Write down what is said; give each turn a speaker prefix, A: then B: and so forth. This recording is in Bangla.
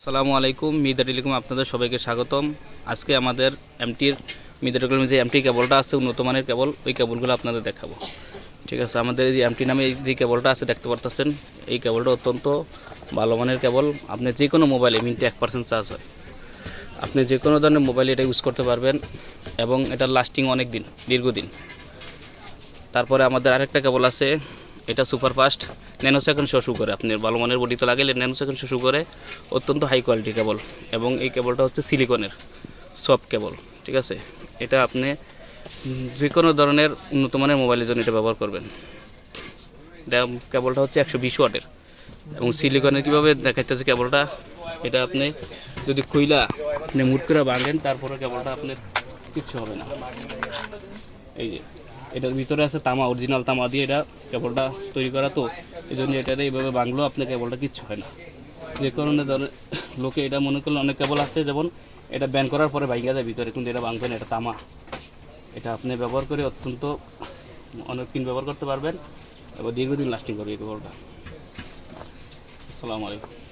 A: আসসালামু আলাইকুম, মিদা টেলিকম আপনাদের সবাইকে স্বাগতম। আজকে আমাদের মিদা টেলিকমের যে এমটি কেবলটা আছে, উন্নত মানের কেবল, ওই কেবলগুলো আপনাদের দেখাবো। ঠিক আছে, আমাদের এই এমটি নামে যে কেবলটা আছে দেখতে পারতেছেন, এই কেবলটা অত্যন্ত ভালো মানের কেবল। আপনি যে কোনো মোবাইলে মিনিটে 1% চার্জ হয়। আপনি যে কোনো ধরনের মোবাইলে এটা ইউজ করতে পারবেন এবং এটার লাস্টিং অনেক দিন, দীর্ঘদিন। তারপরে আমাদের আরেকটা কেবল আছে, এটা সুপারফাস্ট, ন্যানো সেকেন্ড শো করে। আপনি ভালো মানের বডিতে লাগাইলে ন্যানো সেকেন্ড শো করে, অত্যন্ত হাই কোয়ালিটি কেবল। এবং এই কেবলটা হচ্ছে সিলিকনের সফট কেবল। ঠিক আছে, এটা আপনি যে কোনো ধরনের উন্নত মানের মোবাইলের জন্য এটা ব্যবহার করবেন। কেবলটা হচ্ছে 120 ওয়াটের এবং সিলিকনের। কীভাবে দেখাইতেছে কেবলটা, এটা আপনি যদি খুইলা আপনি মুট করে ভাঙেন, তারপরে কেবলটা আপনার কিচ্ছু হবে না। এই যে এটার ভিতরে আছে তামা, অরিজিনাল তামা দিয়ে এটা কেবলটা তৈরি করা, তো এই জন্য এটাতে এইভাবে ভাঙলেও আপনার কেবলটা কিচ্ছু হয় না। যে কারণে ধরেন লোকে এটা মনে করলে, অনেক কেবল আছে যেমন এটা ব্যান করার পরে ভাঙা যায় ভিতরে, কিন্তু এটা ভাঙবে না, এটা তামা। এটা আপনি ব্যবহার করে অত্যন্ত অনেক দিন ব্যবহার করতে পারবেন এবং দীর্ঘদিন লাস্টিং করবে এই কেবলটা। আসসালামু আলাইকুম।